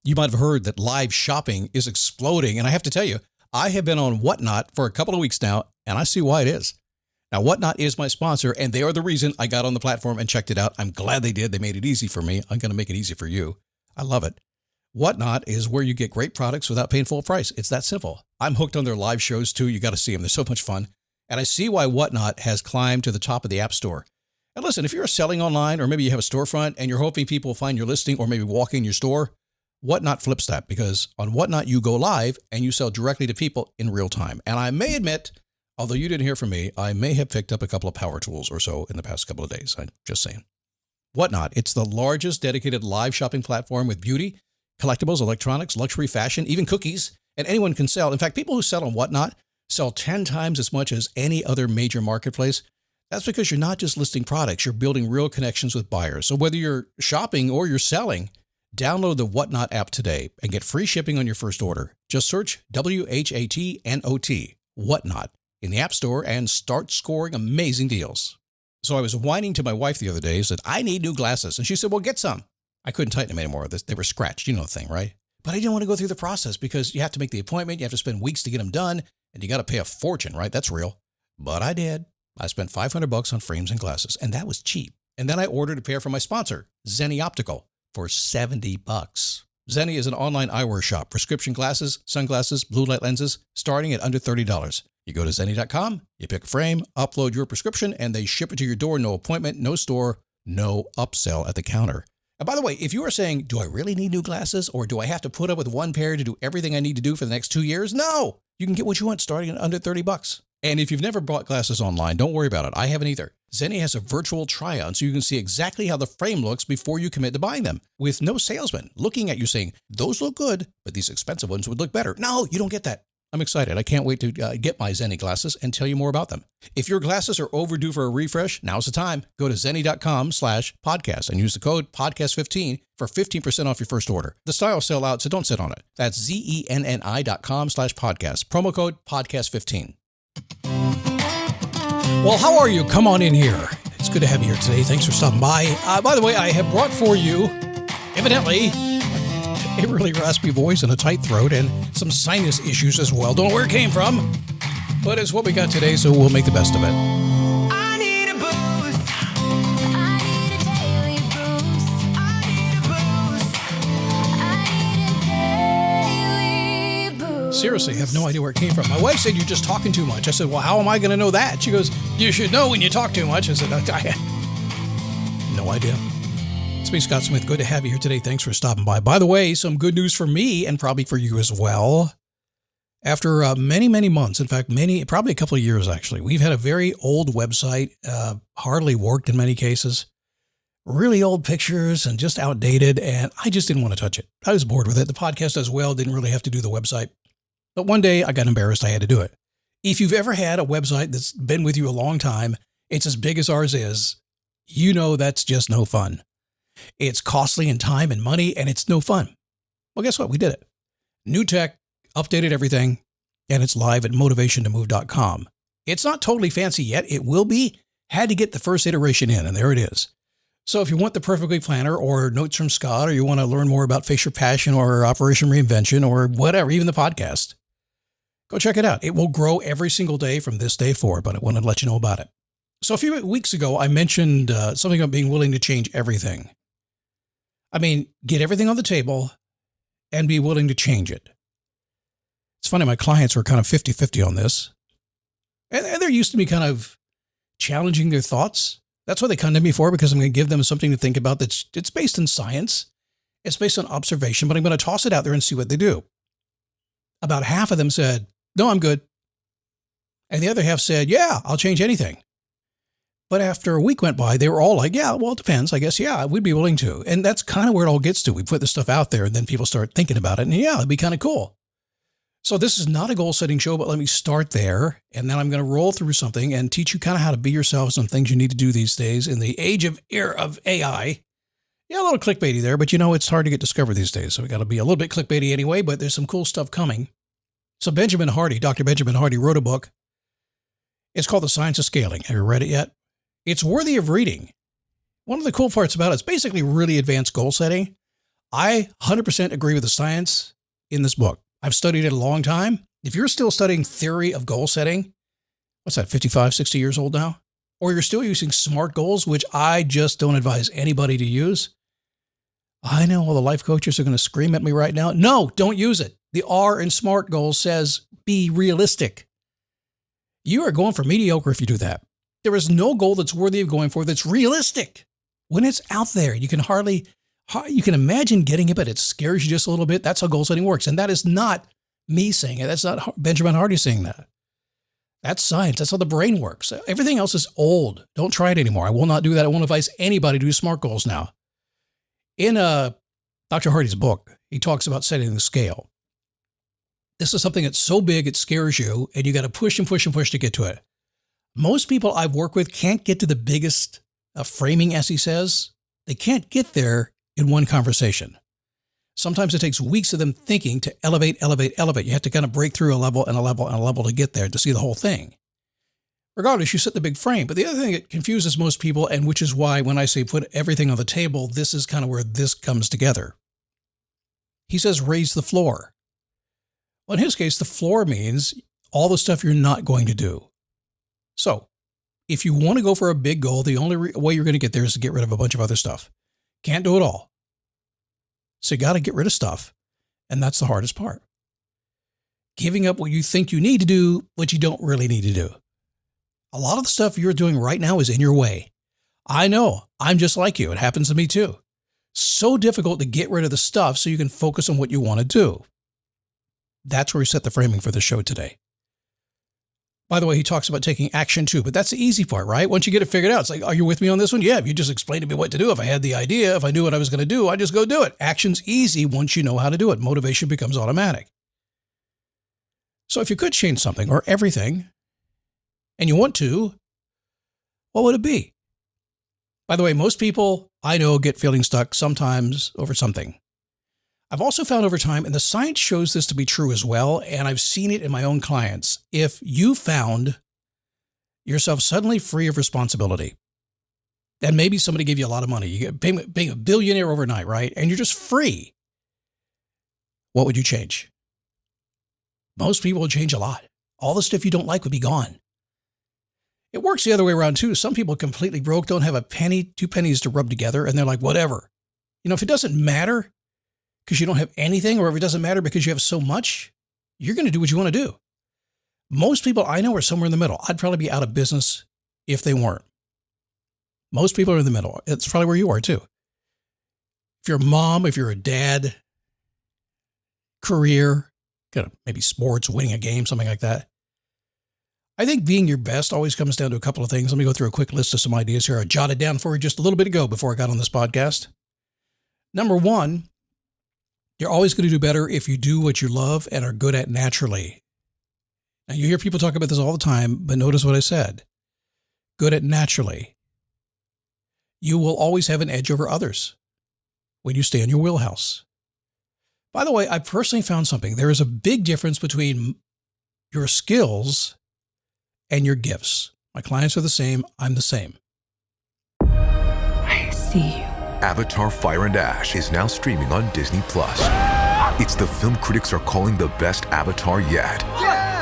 You might have heard that live shopping is exploding. And I have to tell you, I have been on Whatnot for a couple of weeks now, and I see why it is. Now, Whatnot is my sponsor, and they are the reason I got on the platform and checked it out. I'm glad they did. They made it easy for me. I'm going to make it easy for you. I love it. Whatnot is where you get great products without paying full price. It's that simple. I'm hooked on their live shows, too. You got to see them. They're so much fun. And I see why Whatnot has climbed to the top of the App Store. And listen, if you're selling online, or maybe you have a storefront and you're hoping people will find your listing or maybe walk in your store, Whatnot flips that, because on Whatnot, you go live and you sell directly to people in real time. And I may admit, although you didn't hear from me, I may have picked up a couple of power tools or so in the past couple of days. I'm just saying. Whatnot, it's the largest dedicated live shopping platform with beauty, collectibles, electronics, luxury, fashion, even cookies, and anyone can sell. In fact, people who sell on Whatnot sell 10 times as much as any other major marketplace. That's because you're not just listing products, you're building real connections with buyers. So whether you're shopping or you're selling, download the Whatnot app today and get free shipping on your first order. Just search WHATNOT, Whatnot, in the App Store and start scoring amazing deals. So I was whining to my wife the other day, said, I need new glasses. And she said, well, get some. I couldn't tighten them anymore. They were scratched. You know the thing, right? But I didn't want to go through the process because you have to make the appointment. You have to spend weeks to get them done. And you got to pay a fortune, right? That's real. But I did. I spent $500 on frames and glasses, and that was cheap. And then I ordered a pair from my sponsor, Zenni Optical, for $70. Zenni is an online eyewear shop, prescription glasses, sunglasses, blue light lenses, starting at under $30. You go to Zenni.com, you pick a frame, upload your prescription, and they ship it to your door. No appointment, no store, no upsell at the counter. And by the way, if you are saying, do I really need new glasses, or do I have to put up with one pair to do everything I need to do for the next 2 years? No, you can get what you want starting at under $30. And if you've never bought glasses online, don't worry about it. I haven't either. Zenni has a virtual try-on so you can see exactly how the frame looks before you commit to buying them, with no salesman looking at you saying, those look good, but these expensive ones would look better. No, you don't get that. I'm excited. I can't wait to get my Zenni glasses and tell you more about them. If your glasses are overdue for a refresh, now's the time. Go to Zenni.com/podcast and use the code podcast15 for 15% off your first order. The styles sell out, so don't sit on it. That's Zenni.com/podcast. Promo code podcast15. Well, how are you? Come on in here. It's good to have you here today. Thanks for stopping by. By the way, I have brought for you, evidently, a really raspy voice and a tight throat and some sinus issues as well. Don't know where it came from, but it's what we got today, so we'll make the best of it. I need a boost. I need a daily boost. I need a boost. I need a daily boost. Seriously, I have no idea where it came from. My wife said, you're just talking too much. I said, well, how am I going to know that? She goes, you should know when you talk too much. I said, I have no idea. It's me, Scott Smith. Good to have you here today. Thanks for stopping by. By the way, some good news for me and probably for you as well. After many, many months, in fact, probably a couple of years, actually, we've had a very old website, hardly worked in many cases, really old pictures and just outdated. And I just didn't want to touch it. I was bored with it. The podcast as well didn't really have to do the website. But one day I got embarrassed. I had to do it. If you've ever had a website that's been with you a long time, it's as big as ours is, you know that's just no fun. It's costly in time and money, and it's no fun. Well, guess what? We did it. New tech, updated everything, and it's live at motivationtomove.com. It's not totally fancy yet. It will be. Had to get the first iteration in, and there it is. So if you want the Perfect Week Planner or Notes from Scott, or you want to learn more about Face Your Passion or Operation Reinvention or whatever, even the podcast, go check it out. It will grow every single day from this day forward, but I wanted to let you know about it. So a few weeks ago, I mentioned something about being willing to change everything. I mean, get everything on the table and be willing to change it. It's funny, my clients were kind of 50-50 on this. And they're used to me kind of challenging their thoughts. That's what they come to me for, because I'm going to give them something to think about it's based in science. It's based on observation, but I'm going to toss it out there and see what they do. About half of them said, no, I'm good. And the other half said, yeah, I'll change anything. But after a week went by, they were all like, yeah, well, it depends. I guess, yeah, we'd be willing to. And that's kind of where it all gets to. We put the stuff out there and then people start thinking about it. And yeah, it'd be kind of cool. So this is not a goal-setting show, but let me start there. And then I'm going to roll through something and teach you kind of how to be yourself, some things you need to do these days in the age of AI. Yeah, a little clickbaity there, but it's hard to get discovered these days. So we got to be a little bit clickbaity anyway, but there's some cool stuff coming. So Benjamin Hardy, Dr. Benjamin Hardy wrote a book. It's called The Science of Scaling. Have you read it yet? It's worthy of reading. One of the cool parts about it is basically really advanced goal setting. I 100% agree with the science in this book. I've studied it a long time. If you're still studying theory of goal setting, what's that, 55, 60 years old now? Or you're still using SMART goals, which I just don't advise anybody to use. I know all the life coaches are going to scream at me right now. No, don't use it. The R in SMART goals says be realistic. You are going for mediocre if you do that. There is no goal that's worthy of going for that's realistic. When it's out there, you can imagine getting it, but it scares you just a little bit. That's how goal setting works. And that is not me saying it. That's not Benjamin Hardy saying that. That's science. That's how the brain works. Everything else is old. Don't try it anymore. I will not do that. I won't advise anybody to do SMART goals now. In Dr. Hardy's book, he talks about setting the scale. This is something that's so big it scares you, and you got to push and push and push to get to it. Most people I've worked with can't get to the biggest framing, as he says. They can't get there in one conversation. Sometimes it takes weeks of them thinking to elevate. You have to kind of break through a level and a level and a level to get there to see the whole thing. Regardless, you set the big frame. But the other thing that confuses most people, and which is why when I say put everything on the table, this is kind of where this comes together. He says raise the floor. Well, in his case, the floor means all the stuff you're not going to do. So if you want to go for a big goal, the only way you're going to get there is to get rid of a bunch of other stuff. Can't do it all. So you got to get rid of stuff. And that's the hardest part. Giving up what you think you need to do, what you don't really need to do. A lot of the stuff you're doing right now is in your way. I know. I'm just like you. It happens to me too. So difficult to get rid of the stuff so you can focus on what you want to do. That's where we set the framing for the show today. By the way, he talks about taking action too, but that's the easy part, right? Once you get it figured out, it's like, are you with me on this one? Yeah, if you just explained to me what to do, if I had the idea, if I knew what I was going to do, I just go do it. Action's easy once you know how to do it. Motivation becomes automatic. So if you could change something or everything, and you want to, what would it be? By the way, most people I know get feeling stuck sometimes over something. I've also found over time, and the science shows this to be true as well, and I've seen it in my own clients. If you found yourself suddenly free of responsibility, then maybe somebody gave you a lot of money, you get being a billionaire overnight, right? And you're just free. What would you change? Most people would change a lot. All the stuff you don't like would be gone. It works the other way around too. Some people completely broke, don't have a penny, 2 pennies to rub together, and they're like, whatever. You know, if it doesn't matter because you don't have anything, or if it doesn't matter because you have so much, you're going to do what you want to do. Most people I know are somewhere in the middle. I'd probably be out of business if they weren't. Most people are in the middle. It's probably where you are too. If you're a mom, if you're a dad, career, maybe sports, winning a game, something like that. I think being your best always comes down to a couple of things. Let me go through a quick list of some ideas here. I jotted down for you just a little bit ago before I got on this podcast. Number one, you're always going to do better if you do what you love and are good at naturally. Now, you hear people talk about this all the time, but notice what I said. Good at naturally. You will always have an edge over others when you stay in your wheelhouse. By the way, I personally found something. There is a big difference between your skills and your gifts. My clients are the same. I'm the same. I see you. Avatar: Fire and Ash is now streaming on Disney+. It's the film critics are calling the best Avatar yet.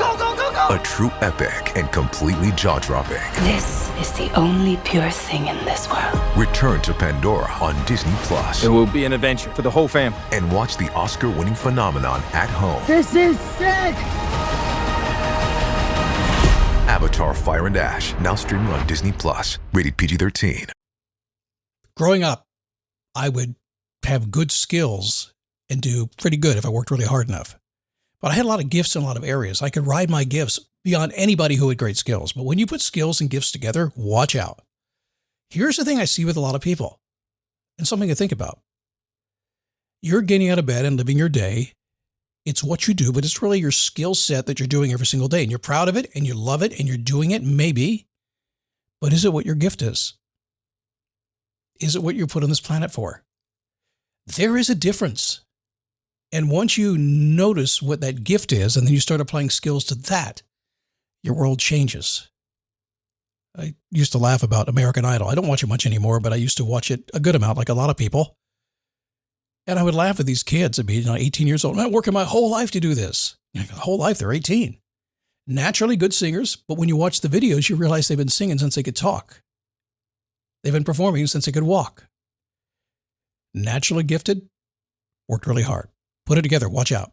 Go, go, go, go! A true epic and completely jaw-dropping. This is the only pure thing in this world. Return to Pandora on Disney+. It will be an adventure for the whole family. And watch the Oscar-winning phenomenon at home. This is sick! Avatar: Fire and Ash, now streaming on Disney+. Rated PG-13. Growing up, I would have good skills and do pretty good if I worked really hard enough. But I had a lot of gifts in a lot of areas. I could ride my gifts beyond anybody who had great skills. But when you put skills and gifts together, watch out. Here's the thing I see with a lot of people, and something to think about. You're getting out of bed and living your day. It's what you do, but it's really your skill set that you're doing every single day. And you're proud of it, and you love it, and you're doing it, maybe. But is it what your gift is? Is it what you're put on this planet for? There is a difference. And once you notice what that gift is, and then you start applying skills to that, your world changes. I used to laugh about American Idol. I don't watch it much anymore, but I used to watch it a good amount, like a lot of people. And I would laugh at these kids. I'd be 18 years old. I'm working my whole life to do this. Whole life, they're 18. Naturally good singers, but when you watch the videos, you realize they've been singing since they could talk. They've been performing since they could walk. Naturally gifted, worked really hard. Put it together, watch out.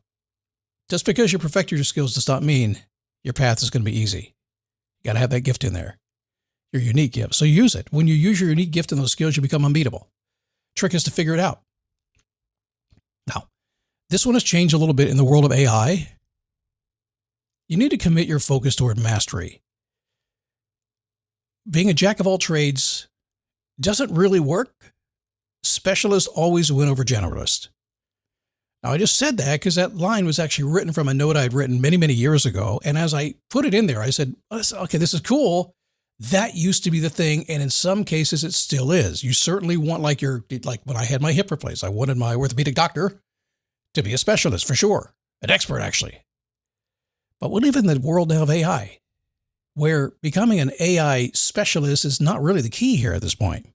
Just because you perfect your skills does not mean your path is going to be easy. You got to have that gift in there. Your unique gift. So use it. When you use your unique gift and those skills, you become unbeatable. Trick is to figure it out. Now, this one has changed a little bit in the world of AI. You need to commit your focus toward mastery. Being a jack of all trades doesn't really work. Specialists always win over generalists. Now, I just said that because that line was actually written from a note I'd written many, many years ago. And as I put it in there, I said, okay, this is cool. That used to be the thing. And in some cases, it still is. You certainly want, like when I had my hip replaced, I wanted my orthopedic doctor to be a specialist for sure, an expert actually. But we live in the world now of AI, where becoming an AI specialist is not really the key here at this point.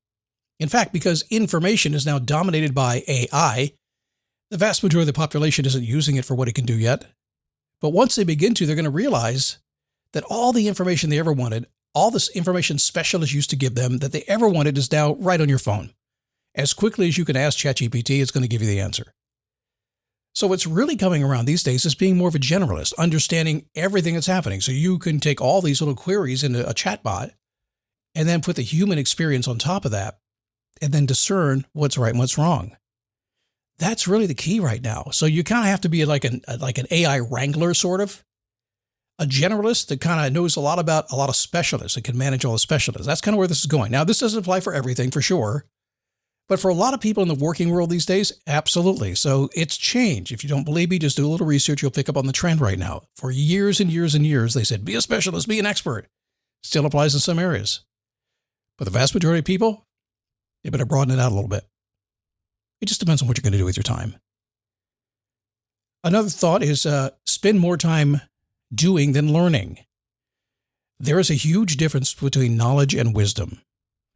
In fact, because information is now dominated by AI, the vast majority of the population isn't using it for what it can do yet. But once they begin to, they're going to realize that all the information they ever wanted, all this information specialists used to give them that they ever wanted is now right on your phone. As quickly as you can ask ChatGPT, it's going to give you the answer. So what's really coming around these days is being more of a generalist, understanding everything that's happening. So you can take all these little queries into a chatbot and then put the human experience on top of that and then discern what's right and what's wrong. That's really the key right now. So you kind of have to be like an AI wrangler, sort of. A generalist that kind of knows a lot about a lot of specialists and can manage all the specialists. That's kind of where this is going. Now, this doesn't apply for everything, for sure. But for a lot of people in the working world these days, absolutely. So it's changed. If you don't believe me, just do a little research. You'll pick up on the trend right now. For years and years and years, they said, be a specialist, be an expert. Still applies in some areas. But the vast majority of people, they better broaden it out a little bit. It just depends on what you're going to do with your time. Another thought is spend more time doing than learning. There is a huge difference between knowledge and wisdom.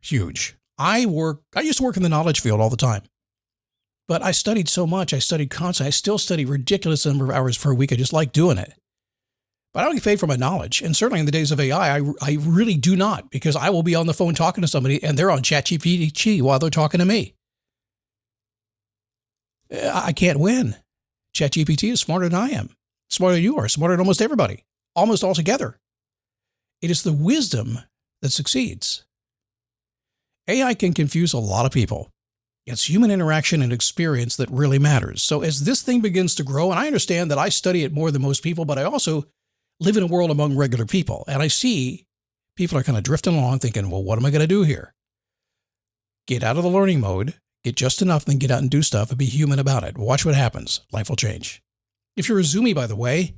Huge. I used to work in the knowledge field all the time, but I studied so much. I studied constantly. I still study ridiculous number of hours per week. I just like doing it, but I don't get paid for my knowledge. And certainly in the days of AI, I really do not, because I will be on the phone talking to somebody and they're on ChatGPT while they're talking to me. I can't win. ChatGPT is smarter than I am, smarter than you are, smarter than almost everybody, almost altogether. It is the wisdom that succeeds. AI can confuse a lot of people. It's human interaction and experience that really matters. So as this thing begins to grow, and I understand that I study it more than most people, but I also live in a world among regular people. And I see people are kind of drifting along thinking, well, what am I going to do here? Get out of the learning mode, get just enough, then get out and do stuff and be human about it. Watch what happens. Life will change. If you're a Zoomie, by the way,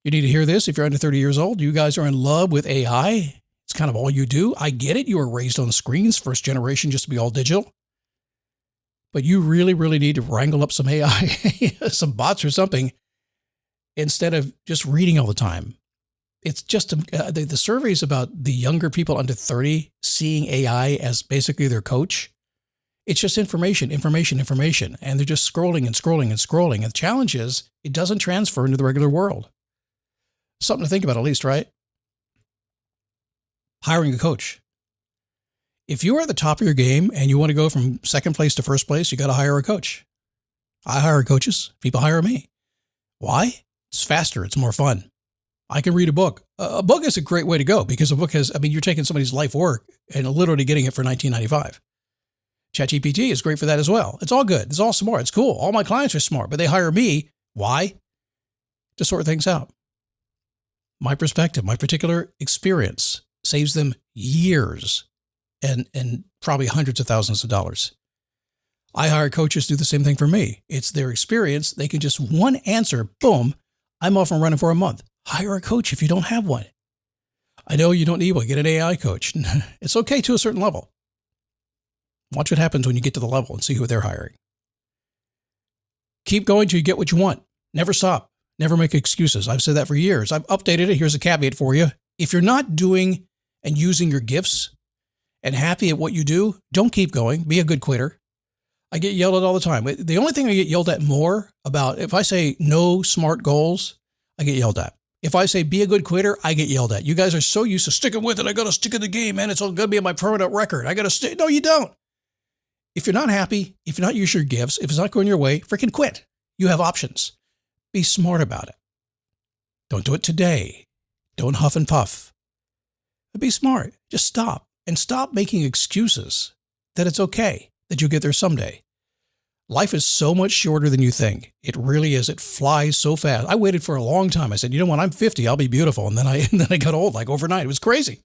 you need to hear this. If you're under 30 years old, you guys are in love with AI. It's kind of all you do. I get it. You were raised on screens, first generation, just to be all digital. But you really, really need to wrangle up some AI, some bots or something, instead of just reading all the time. It's just the surveys about the younger people under 30 seeing AI as basically their coach. It's just information. And they're just scrolling and scrolling and scrolling. And the challenge is it doesn't transfer into the regular world. Something to think about at least, right? Hiring a coach. If you are at the top of your game and you want to go from second place to first place, you got to hire a coach. I hire coaches. People hire me. Why? It's faster. It's more fun. I can read a book. A book is a great way to go because a book has, you're taking somebody's life work and literally getting it for $19.95. ChatGPT is great for that as well. It's all good. It's all smart. It's cool. All my clients are smart, but they hire me. Why? To sort things out. My perspective, my particular experience saves them years and probably hundreds of thousands of dollars. I hire coaches to do the same thing for me. It's their experience. They can just one answer, boom, I'm off and running for a month. Hire a coach if you don't have one. I know you don't need one. Get an AI coach. It's okay to a certain level. Watch what happens when you get to the level and see who they're hiring. Keep going till you get what you want. Never stop. Never make excuses. I've said that for years. I've updated it. Here's a caveat for you. If you're not doing and using your gifts and happy at what you do, don't keep going. Be a good quitter. I get yelled at all the time. The only thing I get yelled at more about, if I say no smart goals, I get yelled at. If I say be a good quitter, I get yelled at. You guys are so used to sticking with it. I got to stick in the game, man. It's all going to be on my permanent record. I got to stick. No, you don't. If you're not happy, if you're not using your gifts, if it's not going your way, freaking quit. You have options. Be smart about it. Don't do it today. Don't huff and puff. But be smart. Just stop and stop making excuses that it's okay, that you'll get there someday. Life is so much shorter than you think. It really is. It flies so fast. I waited for a long time. I said, you know, when I'm 50, I'll be beautiful. And then I got old like overnight. It was crazy.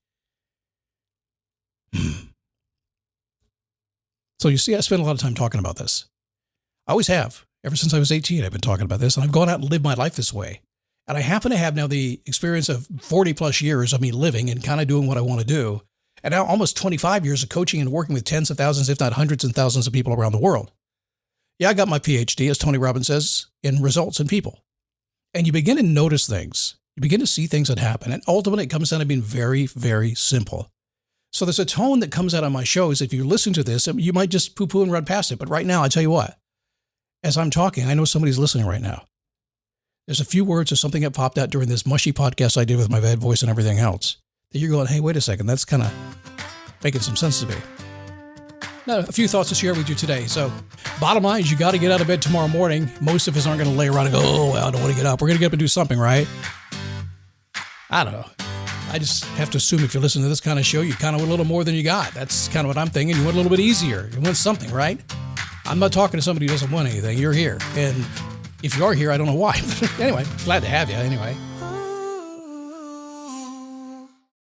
So you see, I spent a lot of time talking about this. I always have. Ever since I was 18, I've been talking about this, and I've gone out and lived my life this way. And I happen to have now the experience of 40 plus years of me living and kind of doing what I want to do. And now almost 25 years of coaching and working with tens of thousands, if not hundreds and thousands of people around the world. Yeah, I got my PhD, as Tony Robbins says, in results in people. And you begin to notice things. You begin to see things that happen. And ultimately, it comes down to being very, very simple. So there's a tone that comes out on my shows. If you listen to this, you might just poo-poo and run past it. But right now, I tell you what, as I'm talking, I know somebody's listening right now. There's a few words or something that popped out during this mushy podcast I did with my bad voice and everything else that you're going, hey, wait a second, that's kind of making some sense to me. Now, a few thoughts to share with you today. So bottom line is you got to get out of bed tomorrow morning. Most of us aren't going to lay around and go, oh, well, I don't want to get up. We're going to get up and do something, right? I don't know. I just have to assume if you're listening to this kind of show, you kind of want a little more than you got. That's kind of what I'm thinking. You want a little bit easier. You want something, right? I'm not talking to somebody who doesn't want anything. You're here. And if you are here, I don't know why. But anyway, glad to have you anyway.